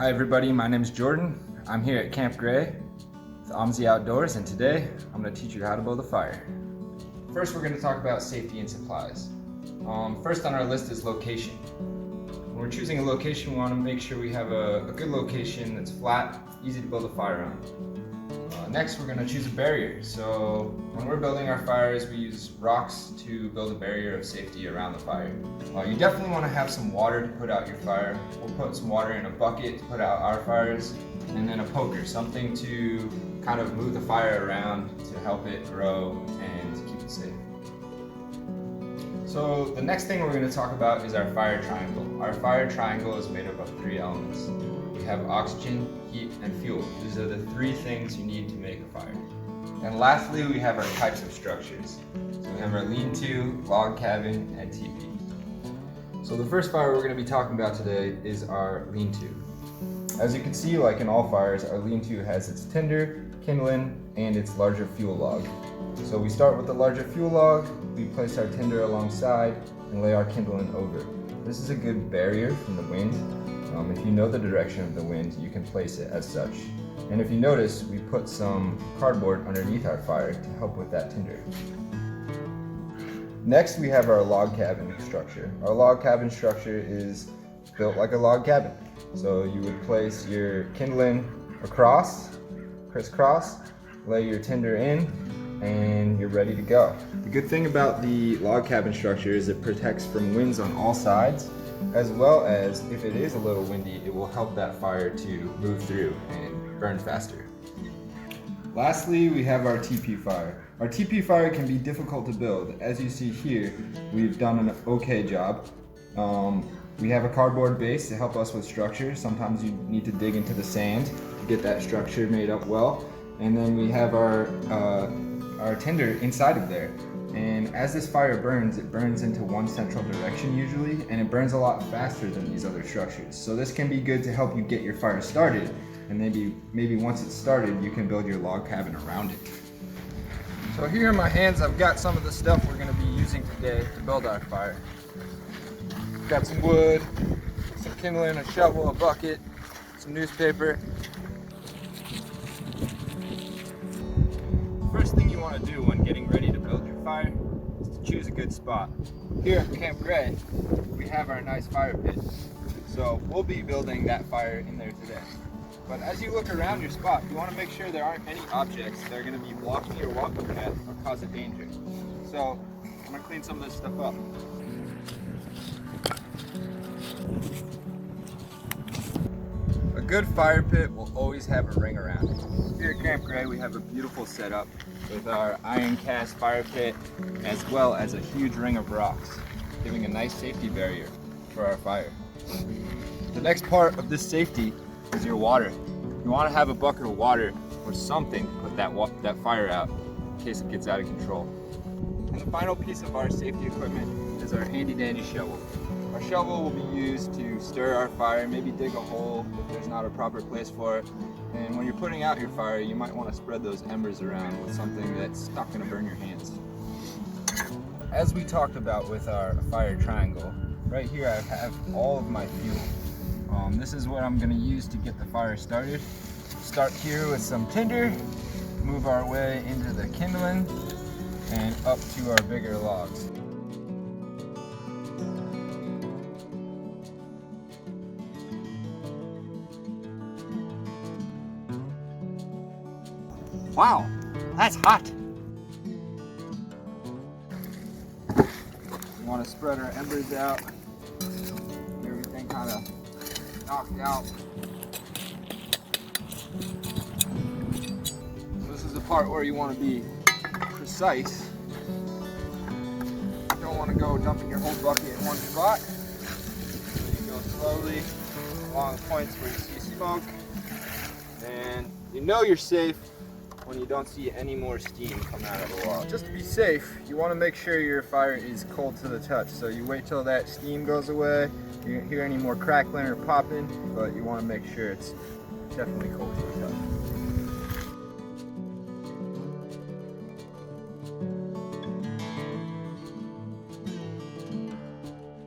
Hi everybody, my name is Jordan. I'm here at Camp Gray with OMSI Outdoors, and today I'm going to teach you how to build a fire. First, we're going to talk about safety and supplies. First on our list is location. When we're choosing a location, we want to make sure we have a good location that's flat, easy to build a fire on. Next, we're going to choose a barrier. So when we're building our fires, we use rocks to build a barrier of safety around the fire. You definitely want to have some water to put out your fire. We'll put some water in a bucket to put out our fires, and then a poker, something to kind of move the fire around to help it grow and to keep it safe. So the next thing we're going to talk about is our fire triangle. Our fire triangle is made up of 3 elements. We have oxygen, heat, and fuel. These are the 3 things you need to make a fire. And lastly, we have our types of structures. So we have our lean-to, log cabin, and teepee. So the first fire we're going to be talking about today is our lean-to. As you can see, like in all fires, our lean-to has its tinder, kindling, and its larger fuel log. So we start with the larger fuel log, we place our tinder alongside, and lay our kindling over. This is a good barrier from the wind. If you know the direction of the wind, you can place it as such. And if you notice, we put some cardboard underneath our fire to help with that tinder. Next, we have our log cabin structure. Our log cabin structure is built like a log cabin. So you would place your kindling across, crisscross, lay your tinder in, and you're ready to go. The good thing about the log cabin structure is it protects from winds on all sides, as well as if it is a little windy, it will help that fire to move through and burn faster. Lastly, we have our teepee fire. Our teepee fire can be difficult to build. As you see here, we've done an okay job. We have a cardboard base to help us with structure. Sometimes you need to dig into the sand to get that structure made up well. And then we have our tinder inside of there. And as this fire burns, it burns into one central direction usually, and it burns a lot faster than these other structures. So this can be good to help you get your fire started, and maybe once it's started, you can build your log cabin around it. So here in my hands, I've got some of the stuff we're going to be using today to build our fire. Got some wood, some kindling, a shovel, a bucket, some newspaper. First thing you want to do when getting ready to build your fire is to choose a good spot. Here at Camp Gray, we have our nice fire pit. So we'll be building that fire in there today. But as you look around your spot, you want to make sure there aren't any objects that are going to be blocking your walking path or cause a danger. So I'm going to clean some of this stuff up. A good fire pit will always have a ring around it. Here at Camp Gray, we have a beautiful setup with our iron cast fire pit, as well as a huge ring of rocks, giving a nice safety barrier for our fire. The next part of this safety is your water. You want to have a bucket of water or something to put that fire out in case it gets out of control. And the final piece of our safety equipment is our handy dandy shovel. Our shovel will be used to stir our fire, maybe dig a hole if there's not a proper place for it. And when you're putting out your fire, you might want to spread those embers around with something that's not going to burn your hands. As we talked about with our fire triangle, right here I have all of my fuel. This is what I'm going to use to get the fire started. Start here with some tinder, move our way into the kindling, and up to our bigger logs. Wow, that's hot. We want to spread our embers out, get everything kind of knocked out. This is the part where you want to be precise. You don't want to go dumping your whole bucket in one spot. You go slowly along points where you see smoke, and you know you're safe when you don't see any more steam come out of the log. Just to be safe, you want to make sure your fire is cold to the touch. So you wait till that steam goes away. You don't hear any more crackling or popping, but you want to make sure it's definitely cold to the touch.